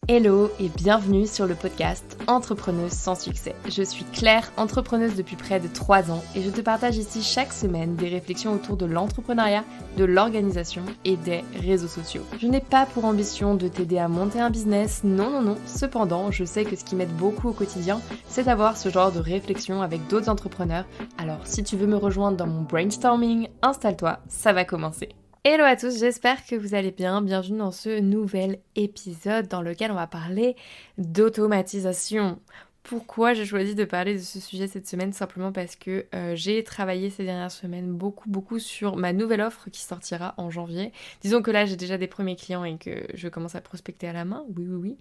Hello et bienvenue sur le podcast Entrepreneuse sans succès. Je suis Claire, entrepreneuse depuis près de 3 ans et je te partage ici chaque semaine des réflexions autour de l'entrepreneuriat, de l'organisation et des réseaux sociaux. Je n'ai pas pour ambition de t'aider à monter un business, non. Cependant, je sais que ce qui m'aide beaucoup au quotidien, c'est d'avoir ce genre de réflexion avec d'autres entrepreneurs. Alors si tu veux me rejoindre dans mon brainstorming, installe-toi, ça va commencer. Hello à tous, j'espère que vous allez bien. Bienvenue dans ce nouvel épisode dans lequel on va parler d'automatisation. Pourquoi j'ai choisi de parler de ce sujet cette semaine? Simplement parce que j'ai travaillé ces dernières semaines beaucoup sur ma nouvelle offre qui sortira en janvier. Disons que là j'ai déjà des premiers clients et que je commence à prospecter à la main, oui.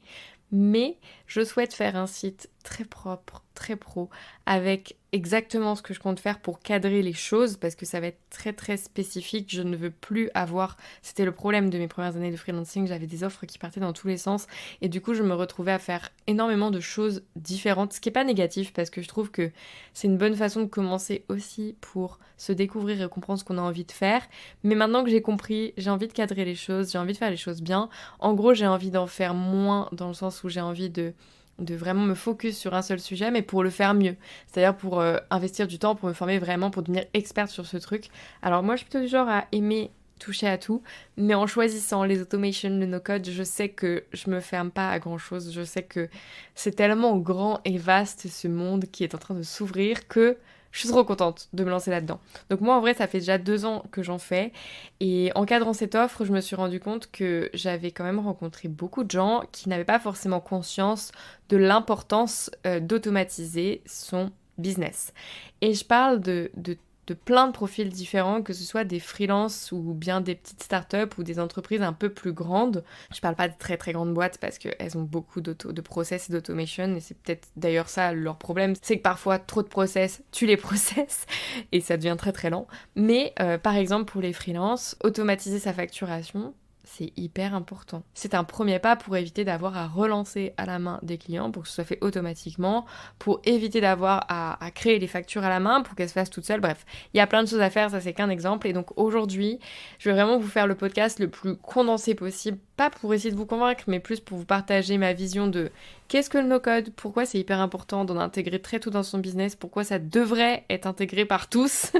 Mais je souhaite faire un site très propre, très pro, avec exactement ce que je compte faire pour cadrer les choses, parce que ça va être très spécifique. Je ne veux plus avoir... C'était le problème de mes premières années de freelancing, j'avais des offres qui partaient dans tous les sens, et du coup je me retrouvais à faire énormément de choses différentes, ce qui n'est pas négatif, parce que je trouve que c'est une bonne façon de commencer aussi pour se découvrir et comprendre ce qu'on a envie de faire. Mais maintenant que j'ai compris, j'ai envie de cadrer les choses, j'ai envie de faire les choses bien. En gros, j'ai envie d'en faire moins, dans le sens où j'ai envie de vraiment me focus sur un seul sujet, mais pour le faire mieux. C'est-à-dire pour investir du temps, pour me former vraiment, pour devenir experte sur ce truc. Alors moi, je suis plutôt du genre à aimer toucher à tout, mais en choisissant les automations, le no-code, je sais que je me ferme pas à grand-chose. Je sais que c'est tellement grand et vaste ce monde qui est en train de s'ouvrir que je suis trop contente de me lancer là-dedans. Donc moi, en vrai, ça fait déjà 2 ans que j'en fais. Et en cadrant cette offre, je me suis rendu compte que j'avais quand même rencontré beaucoup de gens qui n'avaient pas forcément conscience de l'importance d'automatiser son business. Et je parle de plein de profils différents, que ce soit des freelances ou bien des petites startups ou des entreprises un peu plus grandes. Je parle pas de très grandes boîtes parce qu'elles ont beaucoup de process et d'automation, et c'est peut-être d'ailleurs ça leur problème, c'est que parfois trop de process tue les process et ça devient très lent. Mais par exemple pour les freelances, automatiser sa facturation, c'est hyper important. C'est un premier pas pour éviter d'avoir à relancer à la main des clients, pour que ce soit fait automatiquement, pour éviter d'avoir à créer les factures à la main, pour qu'elles se fassent toutes seules. Bref, il y a plein de choses à faire, ça c'est qu'un exemple. Et donc aujourd'hui, je vais vraiment vous faire le podcast le plus condensé possible, pas pour essayer de vous convaincre, mais plus pour vous partager ma vision de qu'est-ce que le no-code, pourquoi c'est hyper important d'en intégrer très tôt dans son business, pourquoi ça devrait être intégré par tous.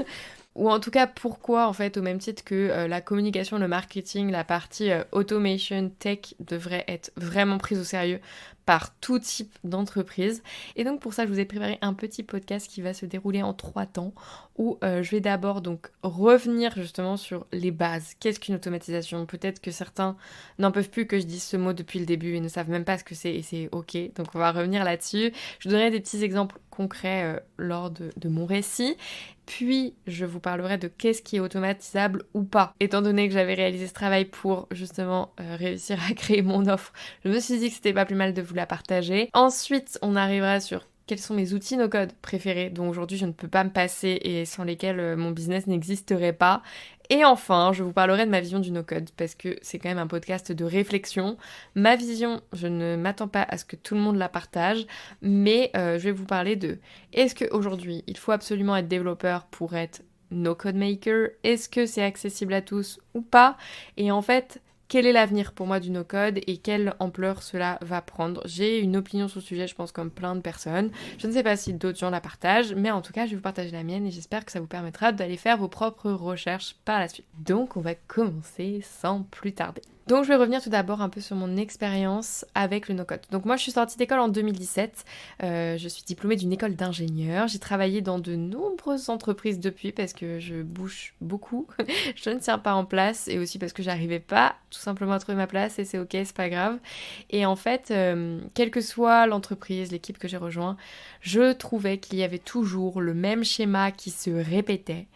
Ou en tout cas, pourquoi, en fait, au même titre que la communication, le marketing, la partie automation, tech devrait être vraiment prise au sérieux par tout type d'entreprise. Et donc pour ça, je vous ai préparé un petit podcast qui va se dérouler en 3 temps, où je vais d'abord donc revenir justement sur les bases. Qu'est-ce qu'une automatisation? Peut-être que certains n'en peuvent plus que je dise ce mot depuis le début et ne savent même pas ce que c'est, et c'est ok. Donc on va revenir là-dessus. Je vous donnerai des petits exemples concrets lors de mon récit. Puis, je vous parlerai de qu'est-ce qui est automatisable ou pas. Étant donné que j'avais réalisé ce travail pour justement réussir à créer mon offre, je me suis dit que c'était pas plus mal de vous la partager. Ensuite, on arrivera sur quels sont mes outils no-code préférés, dont aujourd'hui je ne peux pas me passer et sans lesquels mon business n'existerait pas. Et enfin, je vous parlerai de ma vision du no-code, parce que c'est quand même un podcast de réflexion. Ma vision, je ne m'attends pas à ce que tout le monde la partage, mais je vais vous parler de est-ce qu'aujourd'hui, il faut absolument être développeur pour être no-code maker? Est-ce que c'est accessible à tous ou pas? Et en fait, quel est l'avenir pour moi du no-code et quelle ampleur cela va prendre? J'ai une opinion sur le sujet, je pense, comme plein de personnes. Je ne sais pas si d'autres gens la partagent, mais en tout cas, je vais vous partager la mienne et j'espère que ça vous permettra d'aller faire vos propres recherches par la suite. Donc, on va commencer sans plus tarder. Donc je vais revenir tout d'abord un peu sur mon expérience avec le no-code. Donc moi je suis sortie d'école en 2017, je suis diplômée d'une école d'ingénieur, j'ai travaillé dans de nombreuses entreprises depuis parce que je bouge beaucoup, je ne tiens pas en place et aussi parce que j'arrivais pas tout simplement à trouver ma place et c'est ok, c'est pas grave. Et en fait, quelle que soit l'entreprise, l'équipe que j'ai rejoint, je trouvais qu'il y avait toujours le même schéma qui se répétait.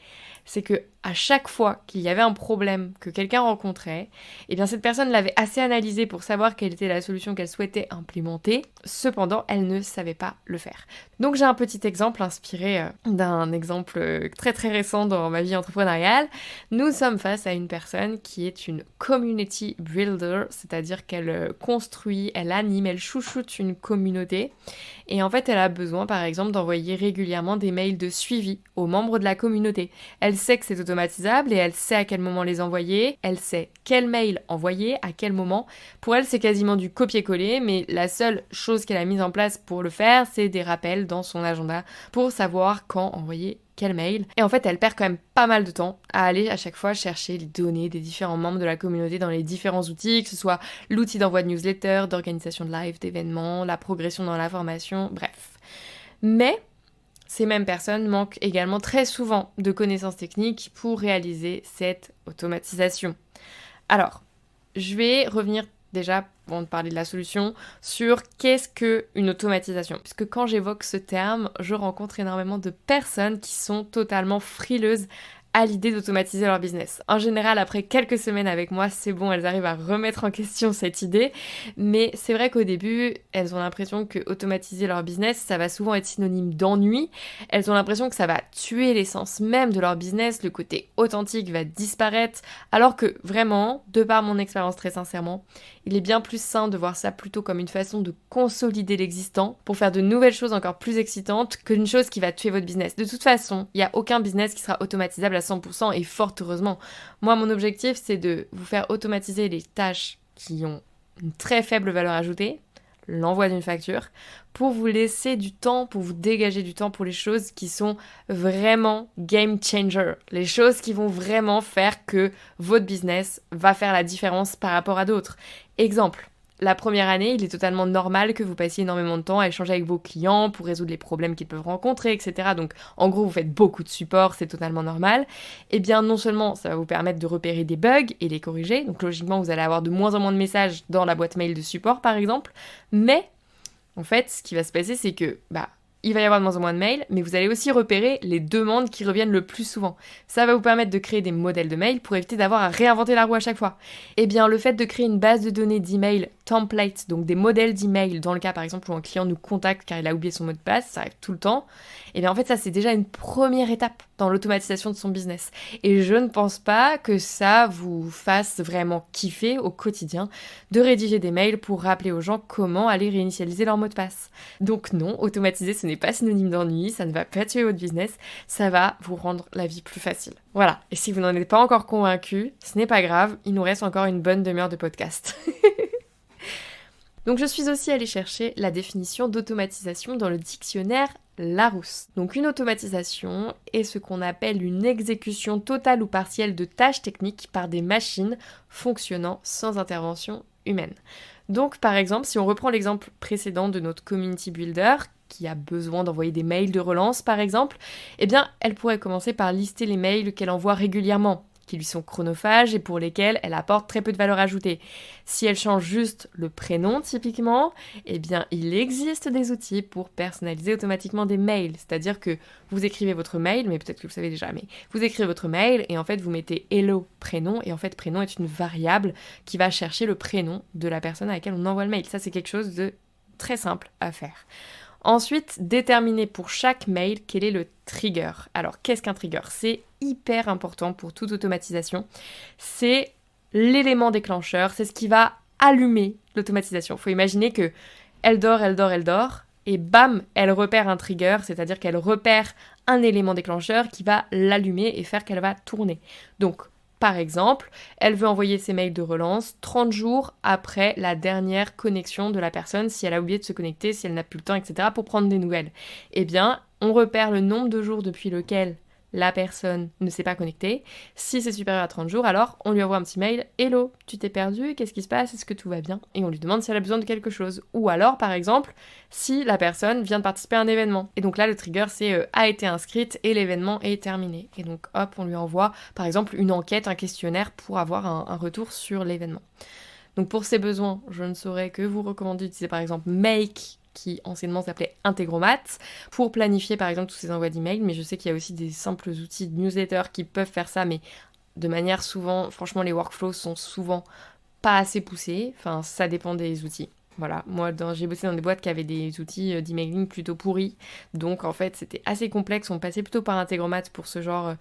C'est que à chaque fois qu'il y avait un problème que quelqu'un rencontrait, eh bien cette personne l'avait assez analysé pour savoir quelle était la solution qu'elle souhaitait implémenter. Cependant, elle ne savait pas le faire. Donc j'ai un petit exemple inspiré d'un exemple très récent dans ma vie entrepreneuriale. Nous sommes face à une personne qui est une community builder, c'est-à-dire qu'elle construit, elle anime, elle chouchoute une communauté. Et en fait, elle a besoin, par exemple, d'envoyer régulièrement des mails de suivi aux membres de la communauté. Elle sait que c'est automatisable et elle sait à quel moment les envoyer, elle sait quel mail envoyer, à quel moment. Pour elle, c'est quasiment du copier-coller, mais la seule chose qu'elle a mise en place pour le faire, c'est des rappels dans son agenda pour savoir quand envoyer quel mail. Et en fait, elle perd quand même pas mal de temps à aller à chaque fois chercher les données des différents membres de la communauté dans les différents outils, que ce soit l'outil d'envoi de newsletter, d'organisation de live, d'événements, la progression dans la formation, bref. Mais ces mêmes personnes manquent également très souvent de connaissances techniques pour réaliser cette automatisation. Alors, je vais revenir déjà, avant de parler de la solution, sur qu'est-ce qu'une automatisation. Puisque quand j'évoque ce terme, je rencontre énormément de personnes qui sont totalement frileuses à l'idée d'automatiser leur business. En général, après quelques semaines avec moi, c'est bon, elles arrivent à remettre en question cette idée, mais c'est vrai qu'au début, elles ont l'impression que automatiser leur business, ça va souvent être synonyme d'ennui. Elles ont l'impression que ça va tuer l'essence même de leur business, le côté authentique va disparaître, alors que vraiment, de par mon expérience très sincèrement, il est bien plus sain de voir ça plutôt comme une façon de consolider l'existant pour faire de nouvelles choses encore plus excitantes qu'une chose qui va tuer votre business. De toute façon, il n'y a aucun business qui sera automatisable à 100% et fort heureusement. Moi, mon objectif, c'est de vous faire automatiser les tâches qui ont une très faible valeur ajoutée, l'envoi d'une facture, pour vous laisser du temps, pour vous dégager du temps pour les choses qui sont vraiment game changer, les choses qui vont vraiment faire que votre business va faire la différence par rapport à d'autres. Exemple, la première année, il est totalement normal que vous passiez énormément de temps à échanger avec vos clients pour résoudre les problèmes qu'ils peuvent rencontrer, etc. Donc, en gros, vous faites beaucoup de support, c'est totalement normal. Eh bien, non seulement ça va vous permettre de repérer des bugs et les corriger, donc logiquement, vous allez avoir de moins en moins de messages dans la boîte mail de support, par exemple, mais en fait, ce qui va se passer, c'est que, il va y avoir de moins en moins de mails, mais vous allez aussi repérer les demandes qui reviennent le plus souvent. Ça va vous permettre de créer des modèles de mails pour éviter d'avoir à réinventer la roue à chaque fois. Eh bien, le fait de créer une base de données d'email template, donc des modèles d'email, dans le cas par exemple où un client nous contacte car il a oublié son mot de passe, ça arrive tout le temps, eh bien en fait ça c'est déjà une première étape dans l'automatisation de son business. Et je ne pense pas que ça vous fasse vraiment kiffer au quotidien de rédiger des mails pour rappeler aux gens comment aller réinitialiser leur mot de passe. Donc non, automatiser ce n'est pas synonyme d'ennui, ça ne va pas tuer votre business, ça va vous rendre la vie plus facile. Voilà, et si vous n'en êtes pas encore convaincu, ce n'est pas grave, il nous reste encore une bonne demi-heure de podcast. Donc je suis aussi allée chercher la définition d'automatisation dans le dictionnaire Larousse. Donc une automatisation est ce qu'on appelle une exécution totale ou partielle de tâches techniques par des machines fonctionnant sans intervention humaine. Donc par exemple, si on reprend l'exemple précédent de notre community builder, qui a besoin d'envoyer des mails de relance par exemple, eh bien elle pourrait commencer par lister les mails qu'elle envoie régulièrement, qui lui sont chronophages et pour lesquels elle apporte très peu de valeur ajoutée. Si elle change juste le prénom typiquement, eh bien il existe des outils pour personnaliser automatiquement des mails. C'est-à-dire que vous écrivez votre mail, mais peut-être que vous le savez déjà, mais vous écrivez votre mail et en fait vous mettez hello prénom et en fait prénom est une variable qui va chercher le prénom de la personne à laquelle on envoie le mail. Ça c'est quelque chose de très simple à faire. Ensuite, déterminer pour chaque mail quel est le trigger. Alors, qu'est-ce qu'un trigger ? C'est hyper important pour toute automatisation. C'est l'élément déclencheur, c'est ce qui va allumer l'automatisation. Il faut imaginer que elle dort, et bam, elle repère un trigger, c'est-à-dire qu'elle repère un élément déclencheur qui va l'allumer et faire qu'elle va tourner. Donc, par exemple, elle veut envoyer ses mails de relance 30 jours après la dernière connexion de la personne, si elle a oublié de se connecter, si elle n'a plus le temps, etc., pour prendre des nouvelles. Eh bien, on repère le nombre de jours depuis lequel la personne ne s'est pas connectée. Si c'est supérieur à 30 jours, alors on lui envoie un petit mail « Hello, tu t'es perdu, qu'est-ce qui se passe, est-ce que tout va bien ?» Et on lui demande si elle a besoin de quelque chose. Ou alors, par exemple, si la personne vient de participer à un événement. Et donc là, le trigger, c'est a été inscrite et l'événement est terminé. Et donc, hop, on lui envoie, par exemple, une enquête, un questionnaire pour avoir un retour sur l'événement. Donc pour ces besoins, je ne saurais que vous recommander d'utiliser par exemple Make, qui anciennement s'appelait Integromat, pour planifier par exemple tous ces envois d'emails, mais je sais qu'il y a aussi des simples outils de newsletter qui peuvent faire ça, mais de manière souvent, franchement les workflows sont souvent pas assez poussés, enfin ça dépend des outils. Voilà, moi j'ai bossé dans des boîtes qui avaient des outils d'emailing plutôt pourris, donc en fait c'était assez complexe, on passait plutôt par Integromat pour ce genre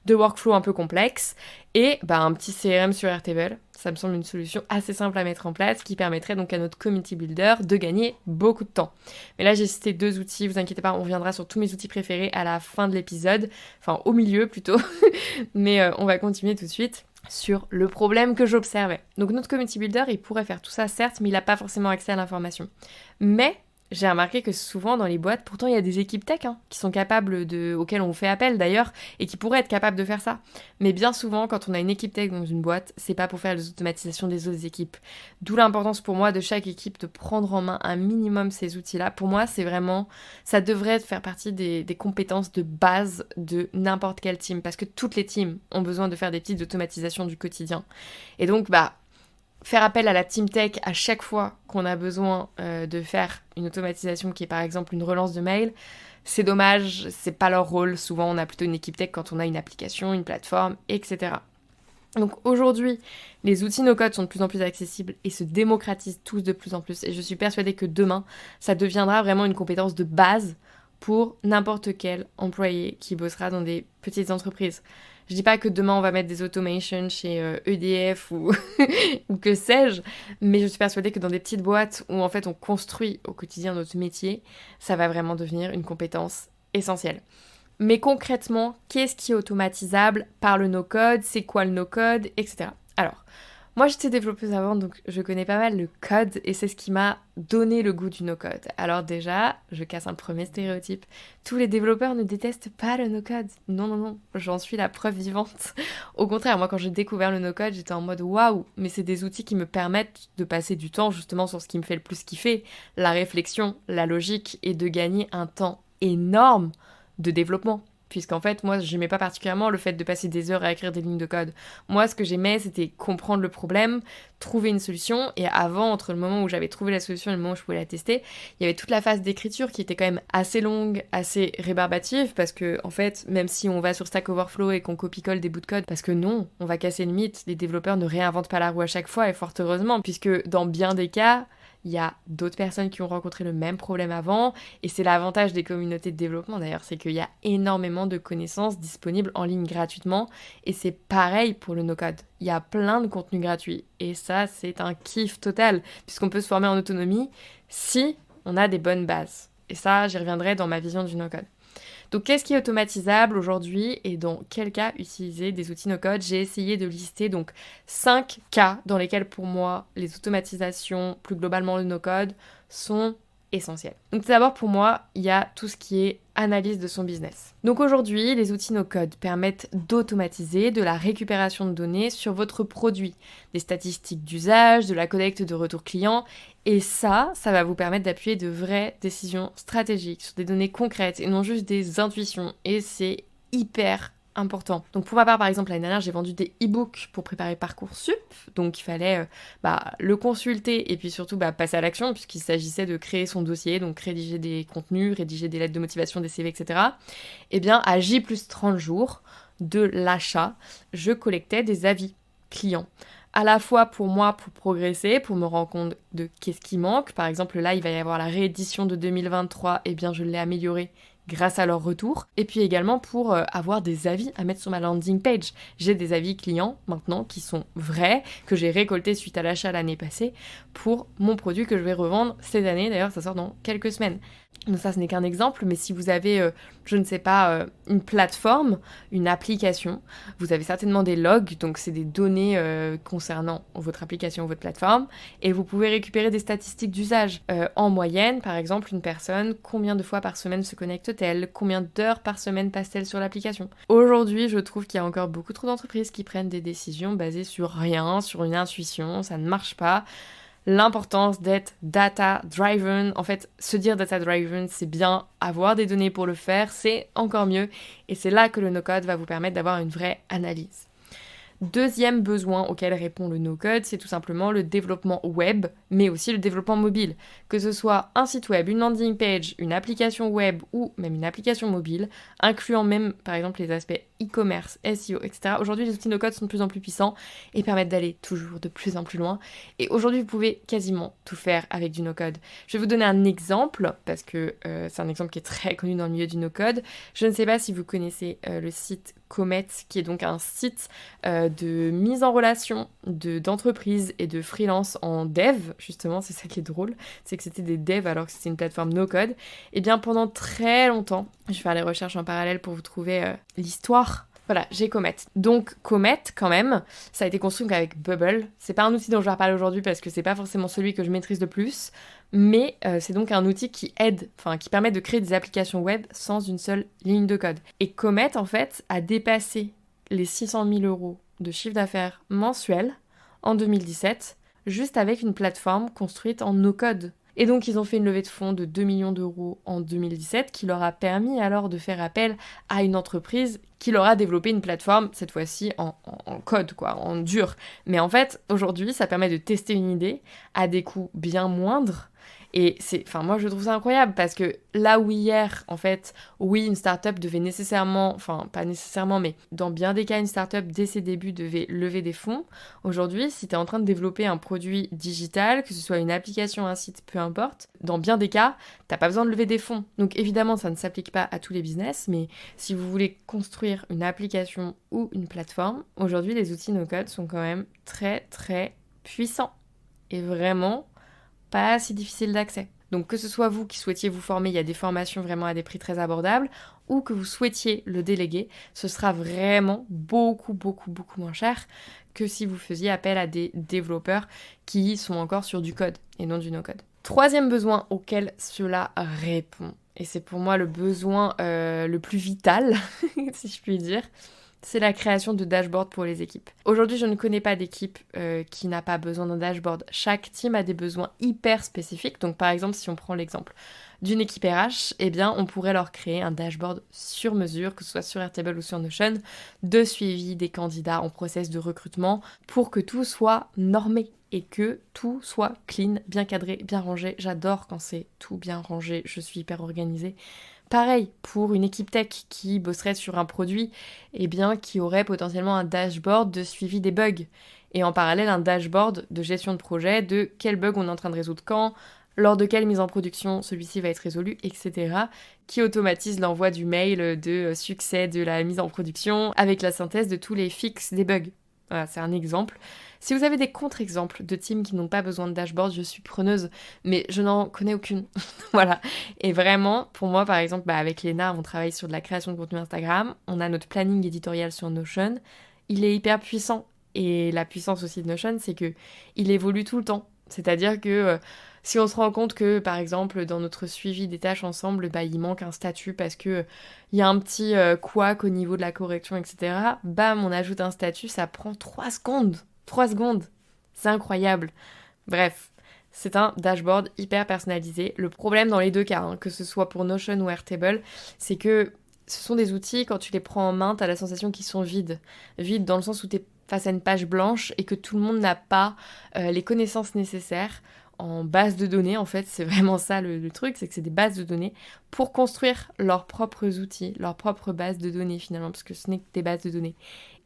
de workflow un peu complexe, et un petit CRM sur Airtable, ça me semble une solution assez simple à mettre en place qui permettrait donc à notre community builder de gagner beaucoup de temps. Mais là j'ai cité 2 outils, vous inquiétez pas, on reviendra sur tous mes outils préférés à la fin de l'épisode, enfin au milieu plutôt, mais on va continuer tout de suite sur le problème que j'observais. Donc notre community builder, il pourrait faire tout ça certes, mais il n'a pas forcément accès à l'information. Mais j'ai remarqué que souvent dans les boîtes, pourtant il y a des équipes tech qui sont capables auxquelles on fait appel d'ailleurs, et qui pourraient être capables de faire ça. Mais bien souvent, quand on a une équipe tech dans une boîte, c'est pas pour faire les automatisations des autres équipes. D'où l'importance pour moi de chaque équipe de prendre en main un minimum ces outils-là. Pour moi, c'est vraiment, ça devrait faire partie des compétences de base de n'importe quel team, parce que toutes les teams ont besoin de faire des petites automatisations du quotidien. Et donc, faire appel à la team tech à chaque fois qu'on a besoin de faire une automatisation qui est par exemple une relance de mail, c'est dommage, c'est pas leur rôle. Souvent, on a plutôt une équipe tech quand on a une application, une plateforme, etc. Donc aujourd'hui, les outils no-code sont de plus en plus accessibles et se démocratisent tous de plus en plus. Et je suis persuadée que demain, ça deviendra vraiment une compétence de base pour n'importe quel employé qui bossera dans des petites entreprises. Je dis pas que demain on va mettre des automations chez EDF ou, ou que sais-je, mais je suis persuadée que dans des petites boîtes où en fait on construit au quotidien notre métier, ça va vraiment devenir une compétence essentielle. Mais concrètement, qu'est-ce qui est automatisable par le no-code, c'est quoi le no-code, etc. Alors, moi j'étais développeuse avant, donc je connais pas mal le code et c'est ce qui m'a donné le goût du no-code. Alors déjà, je casse un premier stéréotype. Tous les développeurs ne détestent pas le no-code. Non, j'en suis la preuve vivante. Au contraire, moi quand j'ai découvert le no-code, j'étais en mode waouh, mais c'est des outils qui me permettent de passer du temps justement sur ce qui me fait le plus kiffer, la réflexion, la logique, et de gagner un temps énorme de développement. Puisqu'en fait, moi, j'aimais pas particulièrement le fait de passer des heures à écrire des lignes de code. Moi, ce que j'aimais, c'était comprendre le problème, trouver une solution, et avant, entre le moment où j'avais trouvé la solution et le moment où je pouvais la tester, il y avait toute la phase d'écriture qui était quand même assez longue, assez rébarbative, parce que, en fait, même si on va sur Stack Overflow et qu'on copie-colle des bouts de code, parce que non, on va casser le mythe, les développeurs ne réinventent pas la roue à chaque fois, et fort heureusement, puisque dans bien des cas, il y a d'autres personnes qui ont rencontré le même problème avant, et c'est l'avantage des communautés de développement d'ailleurs, c'est qu'il y a énormément de connaissances disponibles en ligne gratuitement, et c'est pareil pour le no-code. Il y a plein de contenus gratuits, et ça c'est un kiff total, puisqu'on peut se former en autonomie si on a des bonnes bases. Et ça, j'y reviendrai dans ma vision du no-code. Donc qu'est-ce qui est automatisable aujourd'hui et dans quel cas utiliser des outils no-code? J'ai essayé de lister donc 5 cas dans lesquels pour moi les automatisations, plus globalement le no-code, sont essentielles. Donc tout d'abord pour moi, il y a tout ce qui est analyse de son business. Donc aujourd'hui, les outils no-code permettent d'automatiser de la récupération de données sur votre produit, des statistiques d'usage, de la collecte de retours clients, et ça va vous permettre d'appuyer de vraies décisions stratégiques sur des données concrètes et non juste des intuitions, et c'est hyper important. Donc pour ma part, par exemple, l'année dernière, j'ai vendu des e-books pour préparer Parcoursup, donc il fallait le consulter et puis surtout passer à l'action puisqu'il s'agissait de créer son dossier, donc rédiger des contenus, rédiger des lettres de motivation, des CV, etc. Et bien à J plus 30 jours de l'achat, je collectais des avis clients. À la fois pour moi, pour progresser, pour me rendre compte de qu'est-ce qui manque. Par exemple, là, il va y avoir la réédition de 2023, et bien je l'ai améliorée grâce à leur retour. Et puis également pour avoir des avis à mettre sur ma landing page. J'ai des avis clients maintenant qui sont vrais, que j'ai récoltés suite à l'achat l'année passée pour mon produit que je vais revendre cette année. D'ailleurs, ça sort dans quelques semaines. Donc ça, ce n'est qu'un exemple, mais si vous avez, une plateforme, une application, vous avez certainement des logs, donc c'est des données concernant votre application ou votre plateforme, et vous pouvez récupérer des statistiques d'usage. En moyenne, par exemple, une personne, combien de fois par semaine se connecte-t-elle? Combien d'heures par semaine passe-t-elle sur l'application? Aujourd'hui, je trouve qu'il y a encore beaucoup trop d'entreprises qui prennent des décisions basées sur rien, sur une intuition, ça ne marche pas. L'importance d'être data-driven. En fait, se dire data-driven, c'est bien. Avoir des données pour le faire, c'est encore mieux. Et c'est là que le no-code va vous permettre d'avoir une vraie analyse. Deuxième besoin auquel répond le no-code, c'est tout simplement le développement web, mais aussi le développement mobile. Que ce soit un site web, une landing page, une application web ou même une application mobile, incluant même par exemple les aspects e-commerce, SEO, etc. Aujourd'hui, les outils no-code sont de plus en plus puissants et permettent d'aller toujours de plus en plus loin. Et aujourd'hui, vous pouvez quasiment tout faire avec du no-code. Je vais vous donner un exemple, parce que c'est un exemple qui est très connu dans le milieu du no-code. Je ne sais pas si vous connaissez le site Comet, qui est donc un site de mise en relation d'entreprises et de freelance en dev, justement, c'est ça qui est drôle, c'est que c'était des devs alors que c'était une plateforme no-code. Et bien pendant très longtemps, je vais faire les recherches en parallèle pour vous trouver l'histoire. Voilà, j'ai Comet. Donc Comet, quand même, ça a été construit avec Bubble. C'est pas un outil dont je vais reparler aujourd'hui parce que c'est pas forcément celui que je maîtrise le plus, mais c'est donc un outil qui aide, enfin qui permet de créer des applications web sans une seule ligne de code. Et Comet, en fait, a dépassé les 600 000 € de chiffre d'affaires mensuel en 2017, juste avec une plateforme construite en no-code. Et donc, ils ont fait une levée de fonds de 2 millions d'euros en 2017 qui leur a permis alors de faire appel à une entreprise qui leur a développé une plateforme, cette fois-ci en code, quoi, en dur. Mais en fait, aujourd'hui, ça permet de tester une idée à des coûts bien moindres. Et moi je trouve ça incroyable parce que là où hier, en fait, oui, une start-up devait nécessairement, enfin pas nécessairement, mais dans bien des cas, une start-up dès ses débuts devait lever des fonds. Aujourd'hui, si tu es en train de développer un produit digital, que ce soit une application, un site, peu importe, dans bien des cas, t'as pas besoin de lever des fonds. Donc évidemment, ça ne s'applique pas à tous les business, mais si vous voulez construire une application ou une plateforme, aujourd'hui, les outils no-code sont quand même très très puissants. Et vraiment pas si difficile d'accès. Donc que ce soit vous qui souhaitiez vous former, il y a des formations vraiment à des prix très abordables, ou que vous souhaitiez le déléguer, ce sera vraiment beaucoup moins cher que si vous faisiez appel à des développeurs qui sont encore sur du code et non du no-code. Troisième besoin auquel cela répond, et c'est pour moi le besoin le plus vital, si je puis dire, c'est la création de dashboards pour les équipes. Aujourd'hui, je ne connais pas d'équipe qui n'a pas besoin d'un dashboard. Chaque team a des besoins hyper spécifiques. Donc par exemple, si on prend l'exemple d'une équipe RH, eh bien on pourrait leur créer un dashboard sur mesure, que ce soit sur Airtable ou sur Notion, de suivi des candidats en process de recrutement pour que tout soit normé et que tout soit clean, bien cadré, bien rangé. J'adore quand c'est tout bien rangé, je suis hyper organisée. Pareil, pour une équipe tech qui bosserait sur un produit, eh bien, qui aurait potentiellement un dashboard de suivi des bugs. Et en parallèle, un dashboard de gestion de projet, de quel bug on est en train de résoudre quand, lors de quelle mise en production celui-ci va être résolu, etc. Qui automatise l'envoi du mail de succès de la mise en production avec la synthèse de tous les fixes des bugs. Voilà, c'est un exemple. Si vous avez des contre-exemples de teams qui n'ont pas besoin de dashboard, je suis preneuse, mais je n'en connais aucune. Voilà. Et vraiment, pour moi, par exemple, avec Léna, on travaille sur de la création de contenu Instagram. On a notre planning éditorial sur Notion. Il est hyper puissant. Et la puissance aussi de Notion, c'est que il évolue tout le temps. C'est-à-dire que si on se rend compte que, par exemple, dans notre suivi des tâches ensemble, il manque un statut parce que il y a un petit couac au niveau de la correction, etc. Bam, on ajoute un statut, ça prend 3 secondes. 3 secondes. C'est incroyable. Bref, c'est un dashboard hyper personnalisé. Le problème dans les deux cas, que ce soit pour Notion ou Airtable, c'est que ce sont des outils, quand tu les prends en main, t'as la sensation qu'ils sont vides. Vides dans le sens où t'es face à une page blanche et que tout le monde n'a pas les connaissances nécessaires en base de données. En fait, c'est vraiment ça le truc, c'est que c'est des bases de données pour construire leurs propres outils, leurs propres bases de données finalement, parce que ce n'est que des bases de données.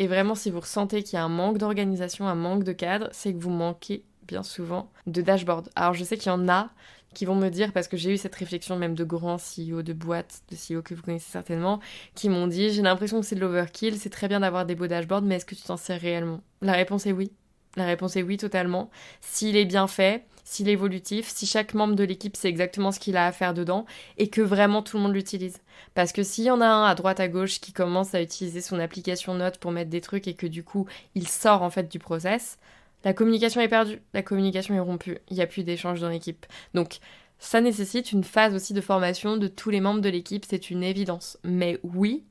Et vraiment, si vous ressentez qu'il y a un manque d'organisation, un manque de cadre, c'est que vous manquez bien souvent de dashboard. Alors je sais qu'il y en a qui vont me dire, parce que j'ai eu cette réflexion même de grands CEO de boîtes, de CEO que vous connaissez certainement, qui m'ont dit, j'ai l'impression que c'est de l'overkill, c'est très bien d'avoir des beaux dashboards, mais est-ce que tu t'en sers réellement ? La réponse est oui. La réponse est oui, totalement. S'il est bien fait, s'il est évolutif, si chaque membre de l'équipe sait exactement ce qu'il a à faire dedans et que vraiment tout le monde l'utilise. Parce que s'il y en a un à droite à gauche qui commence à utiliser son application Note pour mettre des trucs et que du coup il sort en fait du process, la communication est perdue, la communication est rompue, il n'y a plus d'échange dans l'équipe. Donc ça nécessite une phase aussi de formation de tous les membres de l'équipe, c'est une évidence. Mais oui,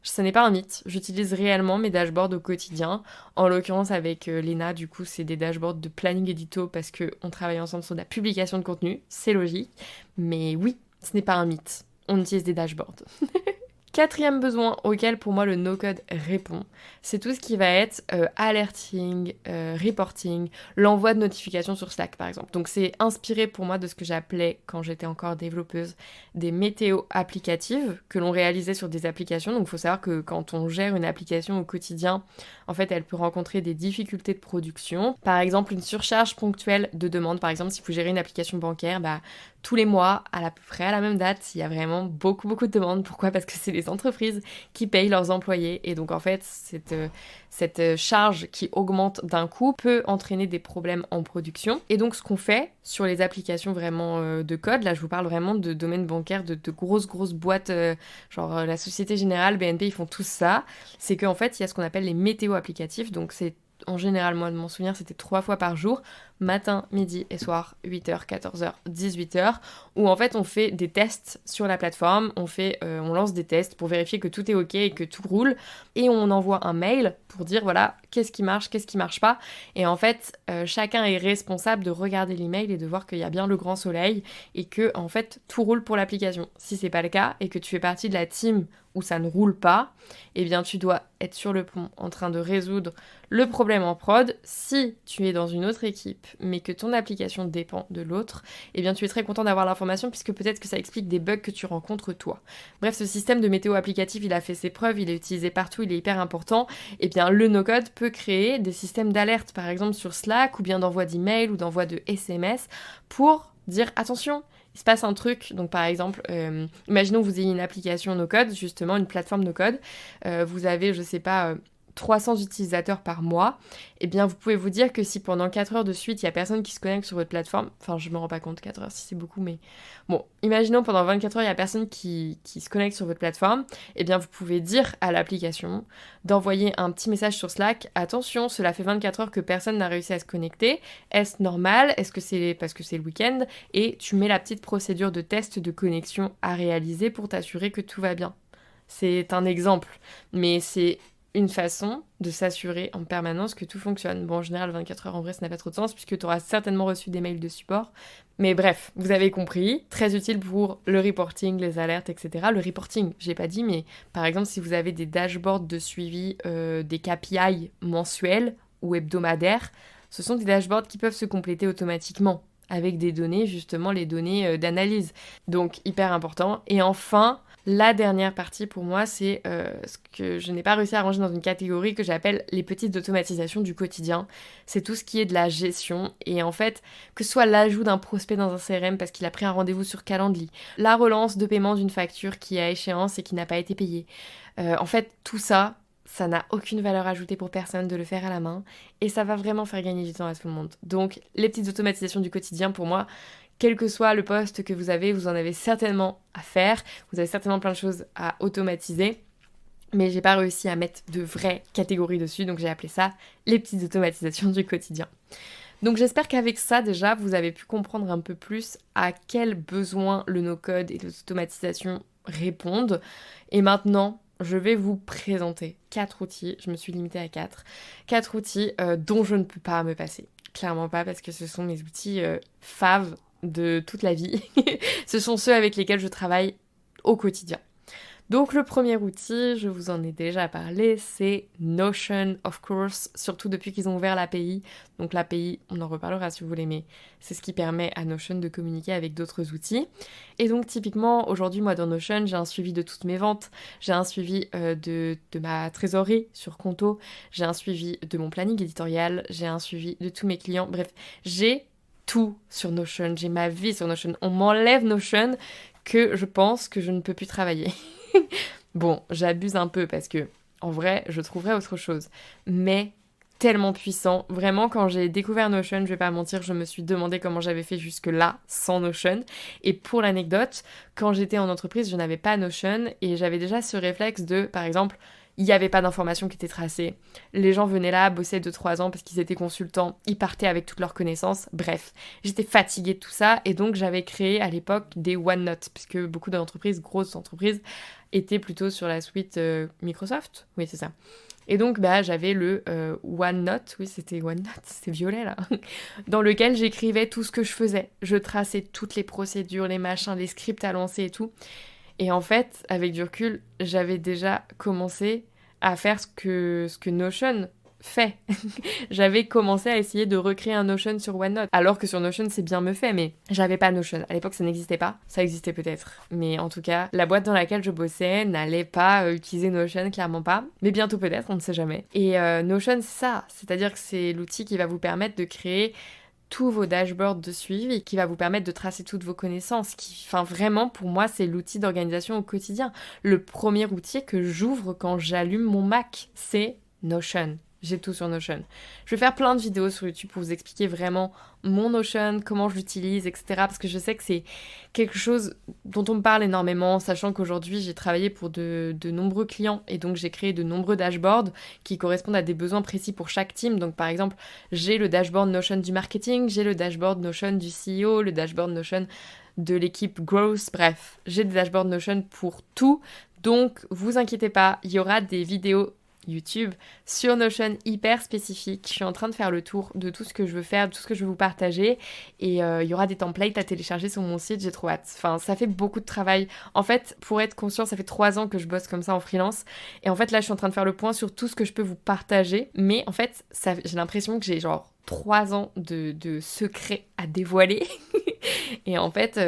ce n'est pas un mythe, j'utilise réellement mes dashboards au quotidien. En l'occurrence avec Léna, du coup c'est des dashboards de planning édito parce qu'on travaille ensemble sur de la publication de contenu, c'est logique. Mais oui, ce n'est pas un mythe, on utilise des dashboards. Quatrième besoin auquel pour moi le no-code répond, c'est tout ce qui va être alerting, reporting, l'envoi de notifications sur Slack par exemple. Donc c'est inspiré pour moi de ce que j'appelais quand j'étais encore développeuse des météos applicatives que l'on réalisait sur des applications. Donc il faut savoir que quand on gère une application au quotidien, en fait elle peut rencontrer des difficultés de production. Par exemple une surcharge ponctuelle de demandes. Par exemple si vous gérez une application bancaire, tous les mois, à peu près à la même date, il y a vraiment beaucoup de demandes. Pourquoi ? Parce que c'est les entreprises qui payent leurs employés. Et donc en fait, cette charge qui augmente d'un coup peut entraîner des problèmes en production. Et donc ce qu'on fait sur les applications vraiment de code, là je vous parle vraiment de domaine bancaire, de grosses boîtes, genre la Société Générale, BNP, ils font tout ça. C'est qu'en fait, il y a ce qu'on appelle les météos applicatifs. Donc c'est en général, moi de mon souvenir, c'était 3 fois par jour, matin, midi et soir, 8h, 14h, 18h, où en fait on fait des tests sur la plateforme, on lance des tests pour vérifier que tout est ok et que tout roule, et on envoie un mail pour dire voilà, qu'est-ce qui marche pas, et en fait chacun est responsable de regarder l'email et de voir qu'il y a bien le grand soleil, et que en fait tout roule pour l'application. Si c'est pas le cas, et que tu fais partie de la team où ça ne roule pas, eh bien tu dois être sur le pont en train de résoudre le problème en prod. Si tu es dans une autre équipe, mais que ton application dépend de l'autre, eh bien tu es très content d'avoir l'information puisque peut-être que ça explique des bugs que tu rencontres toi. Bref, ce système de météo applicatif, il a fait ses preuves, il est utilisé partout, il est hyper important. Eh bien le no-code peut créer des systèmes d'alerte, par exemple sur Slack, ou bien d'envoi d'email ou d'envoi de SMS, pour dire attention, il se passe un truc. Donc par exemple, imaginons que vous ayez une application no-code, justement une plateforme no-code, vous avez, je sais pas, 300 utilisateurs par mois, et bien vous pouvez vous dire que si pendant 4 heures de suite, il n'y a personne qui se connecte sur votre plateforme, enfin je me rends pas compte 4 heures si c'est beaucoup, mais bon, imaginons pendant 24 heures, il n'y a personne qui se connecte sur votre plateforme, et bien vous pouvez dire à l'application d'envoyer un petit message sur Slack, attention, cela fait 24 heures que personne n'a réussi à se connecter, est-ce normal, est-ce que c'est parce que c'est le week-end, et tu mets la petite procédure de test de connexion à réaliser pour t'assurer que tout va bien. C'est un exemple, mais c'est une façon de s'assurer en permanence que tout fonctionne. Bon, en général, 24 heures, en vrai, ça n'a pas trop de sens, puisque tu auras certainement reçu des mails de support. Mais bref, vous avez compris, très utile pour le reporting, les alertes, etc. Le reporting, j'ai pas dit, mais par exemple, si vous avez des dashboards de suivi des KPI mensuels ou hebdomadaires, ce sont des dashboards qui peuvent se compléter automatiquement avec des données, justement les données d'analyse. Donc, hyper important. Et enfin, la dernière partie pour moi, c'est ce que je n'ai pas réussi à ranger dans une catégorie que j'appelle les petites automatisations du quotidien. C'est tout ce qui est de la gestion, et en fait, que ce soit l'ajout d'un prospect dans un CRM parce qu'il a pris un rendez-vous sur Calendly, la relance de paiement d'une facture qui est à échéance et qui n'a pas été payée. En fait, tout ça, ça n'a aucune valeur ajoutée pour personne de le faire à la main, et ça va vraiment faire gagner du temps à tout le monde. Donc, les petites automatisations du quotidien, pour moi, quel que soit le poste que vous en avez certainement à faire, vous avez certainement plein de choses à automatiser, mais j'ai pas réussi à mettre de vraies catégories dessus, donc j'ai appelé ça les petites automatisations du quotidien. Donc j'espère qu'avec ça déjà, vous avez pu comprendre un peu plus à quels besoins le no-code et l'automatisation répondent. Et maintenant, je vais vous présenter 4 outils, je me suis limitée à 4 outils dont je ne peux pas me passer. Clairement pas, parce que ce sont mes outils faves de toute la vie. Ce sont ceux avec lesquels je travaille au quotidien. Donc le premier outil, je vous en ai déjà parlé, c'est Notion, of course, surtout depuis qu'ils ont ouvert l'API. Donc l'API, on en reparlera si vous voulez, mais c'est ce qui permet à Notion de communiquer avec d'autres outils. Et donc typiquement, aujourd'hui, moi dans Notion, j'ai un suivi de toutes mes ventes, j'ai un suivi de ma trésorerie sur Conto, j'ai un suivi de mon planning éditorial, j'ai un suivi de tous mes clients, bref, j'ai tout sur Notion, j'ai ma vie sur Notion. On m'enlève Notion que je pense que je ne peux plus travailler. Bon, j'abuse un peu parce que, en vrai, je trouverais autre chose. Mais tellement puissant. Vraiment, quand j'ai découvert Notion, je vais pas mentir, je me suis demandé comment j'avais fait jusque-là sans Notion. Et pour l'anecdote, quand j'étais en entreprise, je n'avais pas Notion et j'avais déjà ce réflexe de, par exemple, il n'y avait pas d'informations qui étaient tracées. Les gens venaient là, bossaient 2-3 ans parce qu'ils étaient consultants, ils partaient avec toutes leurs connaissances. Bref, j'étais fatiguée de tout ça et donc j'avais créé à l'époque des OneNote, puisque beaucoup d'entreprises, grosses entreprises, étaient plutôt sur la suite Microsoft. Oui, c'est ça. Et donc, j'avais le OneNote, oui, c'était OneNote, c'était violet là, dans lequel j'écrivais tout ce que je faisais. Je traçais toutes les procédures, les machins, les scripts à lancer et tout. Et en fait, avec du recul, j'avais déjà commencé à faire ce que Notion fait. J'avais commencé à essayer de recréer un Notion sur OneNote, alors que sur Notion c'est bien me fait, mais j'avais pas Notion. À l'époque ça n'existait pas, ça existait peut-être, mais en tout cas la boîte dans laquelle je bossais n'allait pas utiliser Notion, clairement pas, mais bientôt peut-être, on ne sait jamais. Et Notion c'est ça, c'est-à-dire que c'est l'outil qui va vous permettre de créer tous vos dashboards de suivi, qui va vous permettre de tracer toutes vos connaissances, enfin vraiment pour moi c'est l'outil d'organisation au quotidien. Le premier outil que j'ouvre quand j'allume mon Mac, c'est Notion. J'ai tout sur Notion. Je vais faire plein de vidéos sur YouTube pour vous expliquer vraiment mon Notion, comment je l'utilise, etc. Parce que je sais que c'est quelque chose dont on me parle énormément, sachant qu'aujourd'hui j'ai travaillé pour de nombreux clients et donc j'ai créé de nombreux dashboards qui correspondent à des besoins précis pour chaque team. Donc par exemple, j'ai le dashboard Notion du marketing, j'ai le dashboard Notion du CEO, le dashboard Notion de l'équipe Growth, bref, j'ai des dashboards Notion pour tout. Donc vous inquiétez pas, il y aura des vidéos YouTube sur Notion hyper spécifique. Je suis en train de faire le tour de tout ce que je veux faire, de tout ce que je veux vous partager et il y aura des templates à télécharger sur mon site, j'ai trop hâte. Enfin, ça fait beaucoup de travail. En fait, pour être conscient, ça fait 3 ans que je bosse comme ça en freelance et en fait là je suis en train de faire le point sur tout ce que je peux vous partager, mais en fait j'ai l'impression que j'ai genre 3 ans de secrets à dévoiler et en fait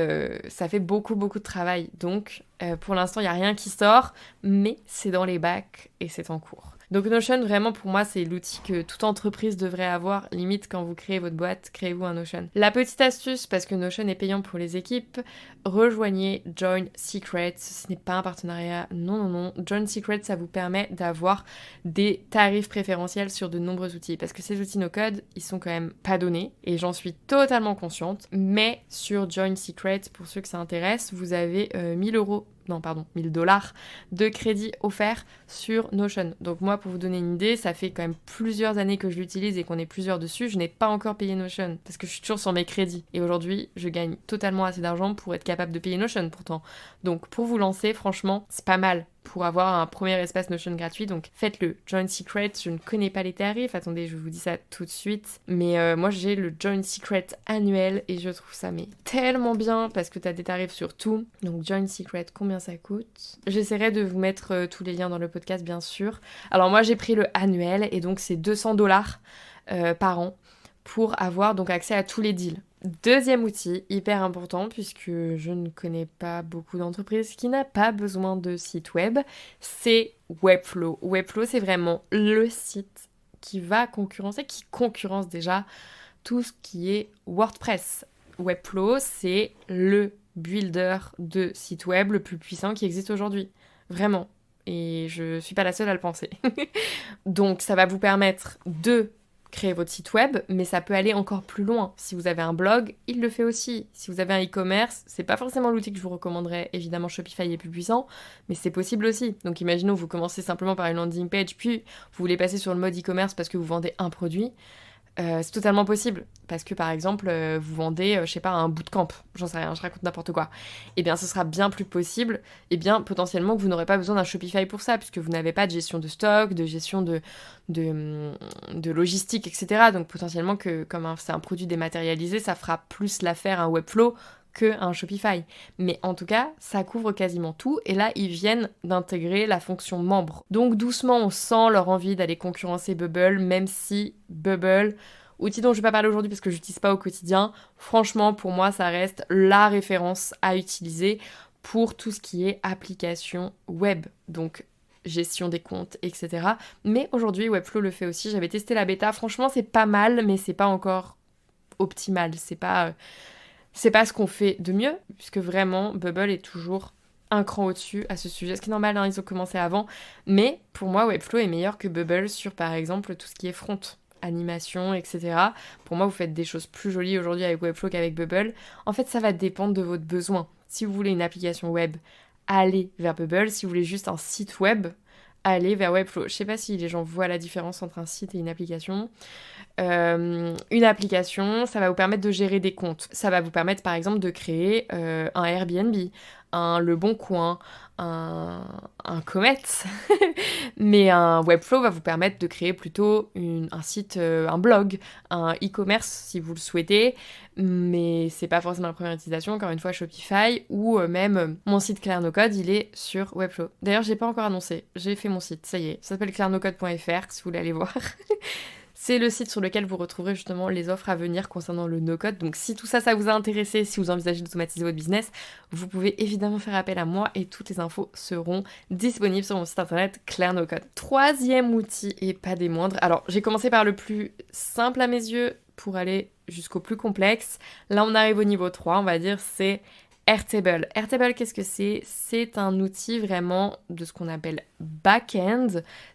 ça fait beaucoup de travail, donc pour l'instant il n'y a rien qui sort, mais c'est dans les bacs et c'est en cours. Donc Notion, vraiment pour moi, c'est l'outil que toute entreprise devrait avoir. Limite, quand vous créez votre boîte, créez-vous un Notion. La petite astuce, parce que Notion est payant pour les équipes, rejoignez Join Secret. Ce n'est pas un partenariat, non. Join Secret, ça vous permet d'avoir des tarifs préférentiels sur de nombreux outils. Parce que ces outils no-code, ils sont quand même pas donnés. Et j'en suis totalement consciente. Mais sur Join Secret, pour ceux que ça intéresse, vous avez 1000 $ de crédit offert sur Notion. Donc moi, pour vous donner une idée, ça fait quand même plusieurs années que je l'utilise et qu'on est plusieurs dessus. Je n'ai pas encore payé Notion parce que je suis toujours sur mes crédits. Et aujourd'hui, je gagne totalement assez d'argent pour être capable de payer Notion pourtant. Donc pour vous lancer, franchement, c'est pas mal pour avoir un premier espace Notion gratuit. Donc faites-le. Join Secret, je ne connais pas les tarifs. Attendez, je vous dis ça tout de suite. Mais moi, j'ai le Join Secret annuel et je trouve ça mais tellement bien parce que t'as des tarifs sur tout. Donc Join Secret, combien ça coûte? J'essaierai de vous mettre tous les liens dans le podcast, bien sûr. Alors moi, j'ai pris le annuel et donc c'est $200 par an pour avoir donc accès à tous les deals. Deuxième outil, hyper important, puisque je ne connais pas beaucoup d'entreprises qui n'ont pas besoin de site web, c'est Webflow. Webflow, c'est vraiment le site qui concurrence déjà tout ce qui est WordPress. Webflow, c'est le builder de site web le plus puissant qui existe aujourd'hui. Vraiment. Et je suis pas la seule à le penser. Donc ça va vous permettre de créer votre site web, mais ça peut aller encore plus loin. Si vous avez un blog, il le fait aussi. Si vous avez un e-commerce, c'est pas forcément l'outil que je vous recommanderais. Évidemment, Shopify est plus puissant, mais c'est possible aussi. Donc imaginons, vous commencez simplement par une landing page, puis vous voulez passer sur le mode e-commerce parce que vous vendez un produit. C'est totalement possible, parce que par exemple vous vendez, je sais pas, un bootcamp, j'en sais rien, je raconte n'importe quoi, et bien ce sera bien plus possible, et bien potentiellement que vous n'aurez pas besoin d'un Shopify pour ça, puisque vous n'avez pas de gestion de stock, de gestion de logistique, etc. Donc potentiellement que comme c'est un produit dématérialisé, ça fera plus l'affaire un Webflow qu'un Shopify. Mais en tout cas, ça couvre quasiment tout. Et là, ils viennent d'intégrer la fonction membre. Donc doucement, on sent leur envie d'aller concurrencer Bubble, même si Bubble, outil dont je vais pas parler aujourd'hui parce que je l'utilise pas au quotidien, franchement, pour moi, ça reste la référence à utiliser pour tout ce qui est application web. Donc gestion des comptes, etc. Mais aujourd'hui, Webflow le fait aussi. J'avais testé la bêta. Franchement, c'est pas mal, mais c'est pas encore optimal. C'est pas ce qu'on fait de mieux, puisque vraiment, Bubble est toujours un cran au-dessus à ce sujet. Ce qui est normal, hein, ils ont commencé avant. Mais pour moi, Webflow est meilleur que Bubble sur, par exemple, tout ce qui est front, animation, etc. Pour moi, vous faites des choses plus jolies aujourd'hui avec Webflow qu'avec Bubble. En fait, ça va dépendre de votre besoin. Si vous voulez une application web, allez vers Bubble. Si vous voulez juste un site web, allez vers Webflow. Je sais pas si les gens voient la différence entre un site et une application. Une application, ça va vous permettre de gérer des comptes. Ça va vous permettre par exemple de créer un Airbnb, Le Bon Coin, un un Comet, mais un Webflow va vous permettre de créer plutôt un site, un blog, un e-commerce si vous le souhaitez, mais c'est pas forcément la première utilisation, encore une fois Shopify, ou même mon site Claire No Code, il est sur Webflow. D'ailleurs, j'ai pas encore annoncé, j'ai fait mon site, ça y est, ça s'appelle clairenocode.fr si vous voulez aller voir. C'est le site sur lequel vous retrouverez justement les offres à venir concernant le no-code. Donc si tout ça, ça vous a intéressé, si vous envisagez d'automatiser votre business, vous pouvez évidemment faire appel à moi et toutes les infos seront disponibles sur mon site internet Claire No Code. Troisième outil, et pas des moindres. Alors, j'ai commencé par le plus simple à mes yeux pour aller jusqu'au plus complexe. Là, on arrive au niveau 3, on va dire, c'est Airtable. Airtable, qu'est-ce que c'est ? C'est un outil vraiment de ce qu'on appelle back-end,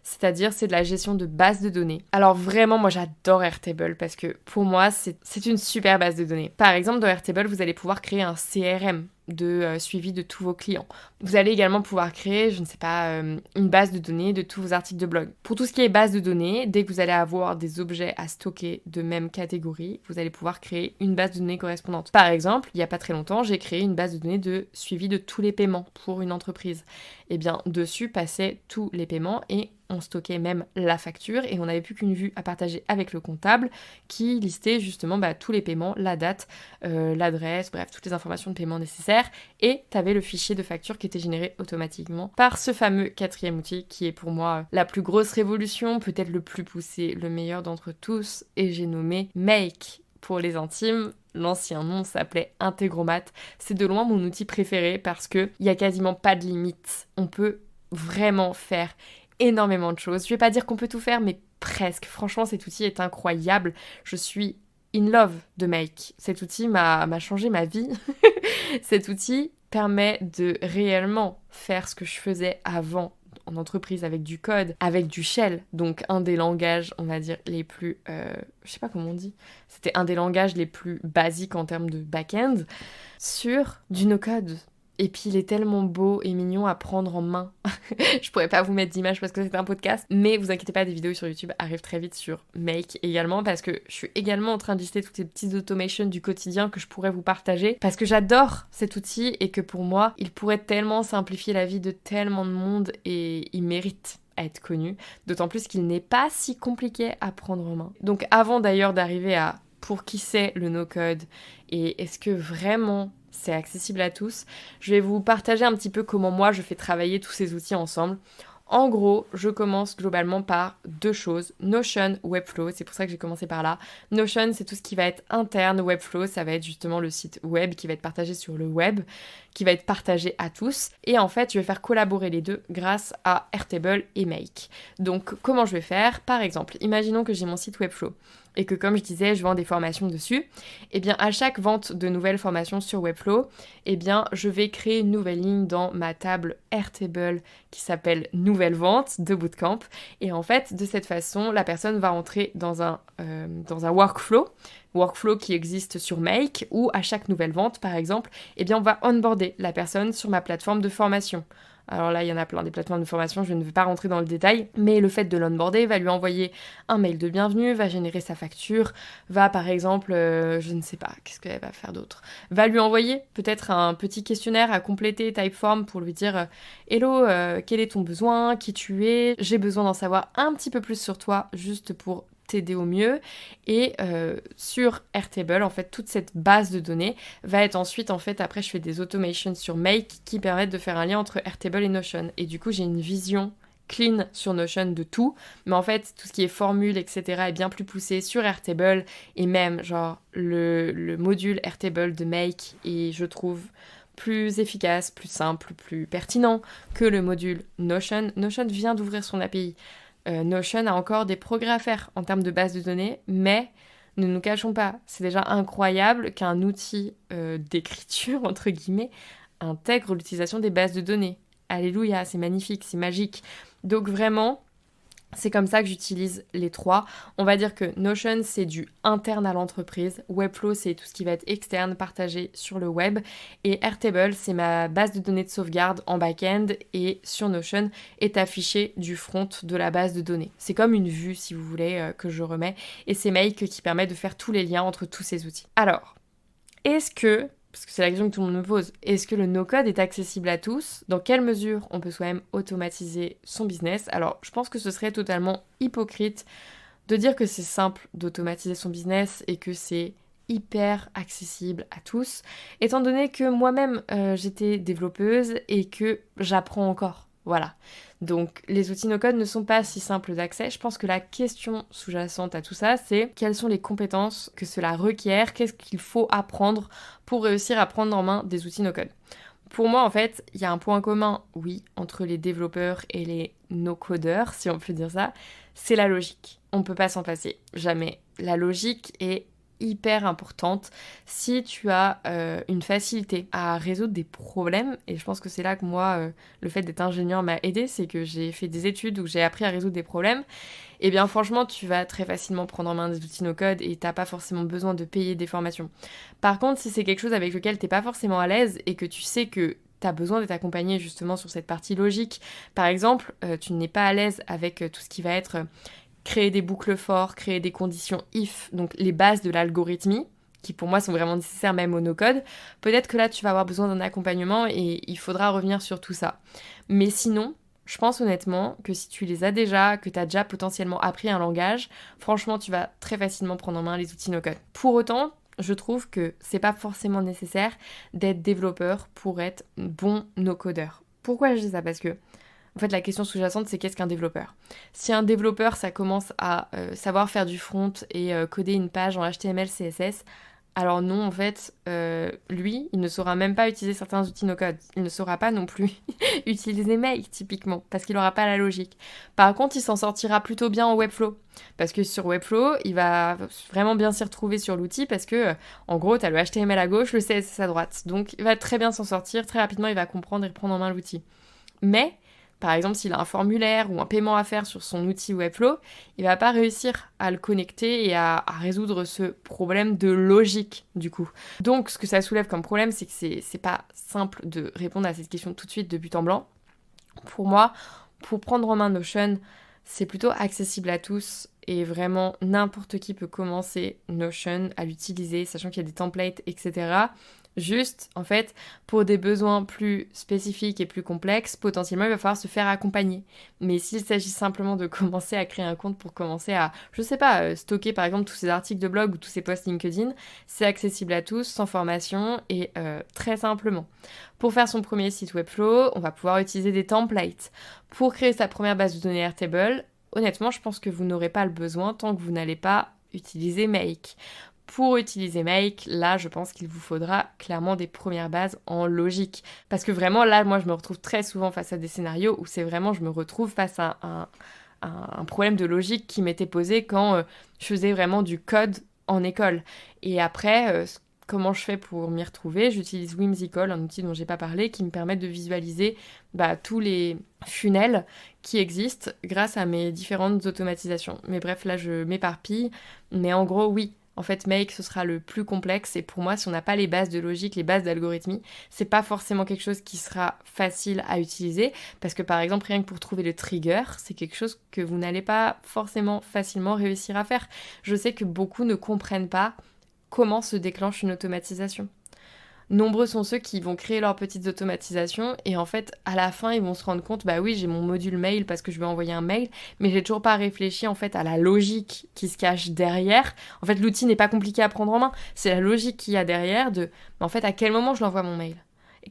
c'est-à-dire c'est de la gestion de base de données. Alors vraiment, moi j'adore Airtable parce que pour moi, c'est une super base de données. Par exemple, dans Airtable, vous allez pouvoir créer un CRM de suivi de tous vos clients. Vous allez également pouvoir créer, je ne sais pas, une base de données de tous vos articles de blog. Pour tout ce qui est base de données, dès que vous allez avoir des objets à stocker de même catégorie, vous allez pouvoir créer une base de données correspondante. Par exemple, il n'y a pas très longtemps, j'ai créé une base de données de suivi de tous les paiements pour une entreprise. Et bien, dessus passaient tous les paiements et on stockait même la facture et on n'avait plus qu'une vue à partager avec le comptable qui listait justement tous les paiements, la date, l'adresse, bref, toutes les informations de paiement nécessaires et tu avais le fichier de facture qui était généré automatiquement par ce fameux quatrième outil qui est pour moi la plus grosse révolution, peut-être le plus poussé, le meilleur d'entre tous et j'ai nommé Make. Pour les intimes, l'ancien nom s'appelait Integromat. C'est de loin mon outil préféré parce qu'il n'y a quasiment pas de limite. On peut vraiment faire énormément de choses. Je vais pas dire qu'on peut tout faire, mais presque. Franchement, cet outil est incroyable. Je suis in love de Make. Cet outil m'a changé ma vie. Cet outil permet de réellement faire ce que je faisais avant en entreprise avec du code, avec du shell, donc un des langages, on va dire, les plus... je sais pas comment on dit. C'était un des langages les plus basiques en termes de back-end sur du no-code. Et puis il est tellement beau et mignon à prendre en main. Je pourrais pas vous mettre d'image parce que c'est un podcast, mais vous inquiétez pas, des vidéos sur YouTube arrivent très vite sur Make également parce que je suis également en train de lister toutes les petites automations du quotidien que je pourrais vous partager parce que j'adore cet outil et que pour moi, il pourrait tellement simplifier la vie de tellement de monde et il mérite à être connu, d'autant plus qu'il n'est pas si compliqué à prendre en main. Donc avant d'ailleurs d'arriver à pour qui c'est le no-code et est-ce que vraiment c'est accessible à tous, je vais vous partager un petit peu comment moi je fais travailler tous ces outils ensemble. En gros, je commence globalement par deux choses, Notion, Webflow, c'est pour ça que j'ai commencé par là. Notion, c'est tout ce qui va être interne, Webflow, ça va être justement le site web qui va être partagé sur le web, qui va être partagé à tous. Et en fait, je vais faire collaborer les deux grâce à Airtable et Make. Donc, comment je vais faire ? Par exemple, imaginons que j'ai mon site Webflow et que, comme je disais, je vends des formations dessus. Et bien, à chaque vente de nouvelles formations sur Webflow, eh bien, je vais créer une nouvelle ligne dans ma table Airtable qui s'appelle Nouvelle vente de Bootcamp. Et en fait, de cette façon, la personne va entrer dans un workflow qui existe sur Make, où à chaque nouvelle vente, par exemple, eh bien, on va onboarder la personne sur ma plateforme de formation. Alors là, il y en a plein des plateformes de formation, je ne vais pas rentrer dans le détail, mais le fait de l'onboarder va lui envoyer un mail de bienvenue, va générer sa facture, va par exemple, je ne sais pas, qu'est-ce qu'elle va faire d'autre, va lui envoyer peut-être un petit questionnaire à compléter Typeform pour lui dire Hello, quel est ton besoin, qui tu es, j'ai besoin d'en savoir un petit peu plus sur toi, juste pour t'aider au mieux et sur Airtable en fait toute cette base de données va être ensuite en fait après je fais des automations sur Make qui permettent de faire un lien entre Airtable et Notion et du coup j'ai une vision clean sur Notion de tout mais en fait tout ce qui est formule etc est bien plus poussé sur Airtable et même genre le module Airtable de Make et je trouve plus efficace, plus simple, plus pertinent que le module Notion. Notion vient d'ouvrir son API. Notion a encore des progrès à faire en termes de base de données, mais ne nous cachons pas, c'est déjà incroyable qu'un outil d'écriture, entre guillemets, intègre l'utilisation des bases de données. Alléluia, c'est magnifique, c'est magique. Donc vraiment, c'est comme ça que j'utilise les trois. On va dire que Notion, c'est du interne à l'entreprise. Webflow, c'est tout ce qui va être externe, partagé sur le web. Et Airtable, c'est ma base de données de sauvegarde en back-end et sur Notion est affiché du front de la base de données. C'est comme une vue, si vous voulez, que je remets. Et c'est Make qui permet de faire tous les liens entre tous ces outils. Alors, est-ce que parce que c'est la question que tout le monde me pose, est-ce que le no-code est accessible à tous? Dans quelle mesure on peut soi-même automatiser son business? Alors, je pense que ce serait totalement hypocrite de dire que c'est simple d'automatiser son business et que c'est hyper accessible à tous, étant donné que moi-même j'étais développeuse et que j'apprends encore. Voilà. Donc les outils no-code ne sont pas si simples d'accès. Je pense que la question sous-jacente à tout ça, c'est quelles sont les compétences que cela requiert, qu'est-ce qu'il faut apprendre pour réussir à prendre en main des outils no-code. Pour moi, en fait, il y a un point commun, oui, entre les développeurs et les no-codeurs, si on peut dire ça, c'est la logique. On ne peut pas s'en passer, jamais. La logique est hyper importante si tu as une facilité à résoudre des problèmes, et je pense que c'est là que moi, le fait d'être ingénieur m'a aidé, c'est que j'ai fait des études où j'ai appris à résoudre des problèmes, et bien franchement, tu vas très facilement prendre en main des outils no-code et t'as pas forcément besoin de payer des formations. Par contre, si c'est quelque chose avec lequel t'es pas forcément à l'aise et que tu sais que t'as besoin d'être accompagné justement sur cette partie logique, par exemple, tu n'es pas à l'aise avec tout ce qui va être créer des boucles forts, créer des conditions if, donc les bases de l'algorithmie, qui pour moi sont vraiment nécessaires même au no-code, peut-être que là tu vas avoir besoin d'un accompagnement et il faudra revenir sur tout ça. Mais sinon, je pense honnêtement que si tu les as déjà, que tu as déjà potentiellement appris un langage, franchement tu vas très facilement prendre en main les outils no-code. Pour autant, je trouve que c'est pas forcément nécessaire d'être développeur pour être bon no-codeur. Pourquoi je dis ça? Parce que en fait, la question sous-jacente, c'est qu'est-ce qu'un développeur? Si un développeur, ça commence à savoir faire du front et coder une page en HTML, CSS, alors non, en fait, lui, il ne saura même pas utiliser certains outils no-code. Il ne saura pas non plus utiliser Make, typiquement, parce qu'il n'aura pas la logique. Par contre, il s'en sortira plutôt bien en Webflow, parce que sur Webflow, il va vraiment bien s'y retrouver sur l'outil, parce que, en gros, tu as le HTML à gauche, le CSS à droite. Donc, il va très bien s'en sortir, très rapidement, il va comprendre et prendre en main l'outil. Mais par exemple, s'il a un formulaire ou un paiement à faire sur son outil Webflow, il va pas réussir à le connecter et à résoudre ce problème de logique, du coup. Donc, ce que ça soulève comme problème, c'est que c'est pas simple de répondre à cette question tout de suite de but en blanc. Pour moi, pour prendre en main Notion, c'est plutôt accessible à tous et vraiment n'importe qui peut commencer Notion à l'utiliser, sachant qu'il y a des templates, etc. Juste, en fait, pour des besoins plus spécifiques et plus complexes, potentiellement, il va falloir se faire accompagner. Mais s'il s'agit simplement de commencer à créer un compte pour commencer à, je sais pas, stocker par exemple tous ces articles de blog ou tous ces posts LinkedIn, c'est accessible à tous, sans formation et très simplement. Pour faire son premier site Webflow, on va pouvoir utiliser des templates. Pour créer sa première base de données Airtable, honnêtement, je pense que vous n'aurez pas le besoin tant que vous n'allez pas utiliser Make. Pour utiliser Make, là, je pense qu'il vous faudra clairement des premières bases en logique. Parce que vraiment, là, moi, je me retrouve très souvent face à des scénarios où c'est vraiment, je me retrouve face à un problème de logique qui m'était posé quand je faisais vraiment du code en école. Et après, comment je fais pour m'y retrouver? J'utilise Whimsical, un outil dont j'ai pas parlé, qui me permet de visualiser tous les funnels qui existent grâce à mes différentes automatisations. Mais bref, là, je m'éparpille. Mais en gros, oui. En fait, Make, ce sera le plus complexe. Et pour moi, si on n'a pas les bases de logique, les bases d'algorithmie, c'est pas forcément quelque chose qui sera facile à utiliser. Parce que par exemple, rien que pour trouver le trigger, c'est quelque chose que vous n'allez pas forcément facilement réussir à faire. Je sais que beaucoup ne comprennent pas comment se déclenche une automatisation. Nombreux sont ceux qui vont créer leurs petites automatisations et en fait, à la fin, ils vont se rendre compte, bah oui, j'ai mon module mail parce que je vais envoyer un mail, mais j'ai toujours pas réfléchi en fait à la logique qui se cache derrière. En fait, l'outil n'est pas compliqué à prendre en main, c'est la logique qu'il y a derrière de, en fait, à quel moment je l'envoie mon mail?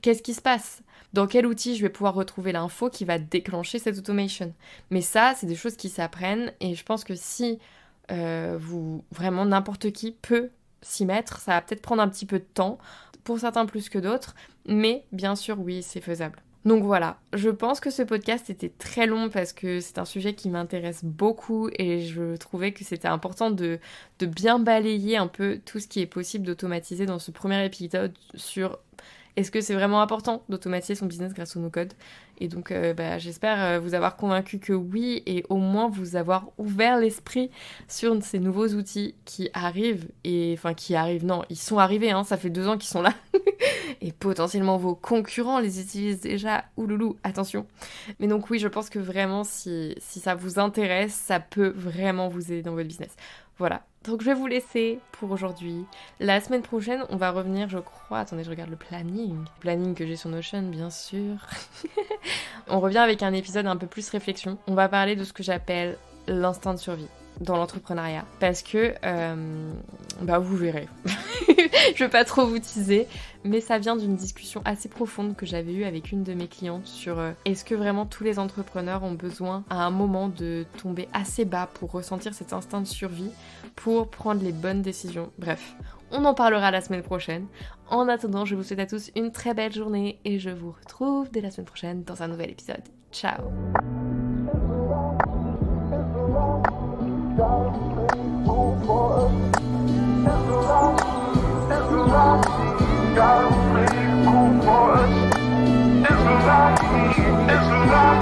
Qu'est-ce qui se passe? Dans quel outil je vais pouvoir retrouver l'info qui va déclencher cette automation? Mais ça, c'est des choses qui s'apprennent et je pense que si vraiment n'importe qui peut s'y mettre, ça va peut-être prendre un petit peu de temps, pour certains plus que d'autres, mais bien sûr, oui, c'est faisable. Donc voilà, je pense que ce podcast était très long parce que c'est un sujet qui m'intéresse beaucoup et je trouvais que c'était important de bien balayer un peu tout ce qui est possible d'automatiser dans ce premier épisode sur est-ce que c'est vraiment important d'automatiser son business grâce au no-code. Et donc j'espère vous avoir convaincu que oui et au moins vous avoir ouvert l'esprit sur ces nouveaux outils qui arrivent. Non, ils sont arrivés, hein, ça fait 2 ans qu'ils sont là. Et potentiellement vos concurrents les utilisent déjà. Ouloulou, attention. Mais donc oui, je pense que vraiment si ça vous intéresse, ça peut vraiment vous aider dans votre business. Voilà. Donc je vais vous laisser pour aujourd'hui. La semaine prochaine, on va revenir, je crois... Attendez, je regarde le planning. Le planning que j'ai sur Notion, bien sûr. On revient avec un épisode un peu plus réflexion. On va parler de ce que j'appelle l'instinct de survie dans l'entrepreneuriat. Parce que, vous verrez. Je vais pas trop vous teaser, mais ça vient d'une discussion assez profonde que j'avais eue avec une de mes clientes sur est-ce que vraiment tous les entrepreneurs ont besoin à un moment de tomber assez bas pour ressentir cet instinct de survie, pour prendre les bonnes décisions. Bref, on en parlera la semaine prochaine. En attendant, je vous souhaite à tous une très belle journée et je vous retrouve dès la semaine prochaine dans un nouvel épisode. Ciao! It's a lot,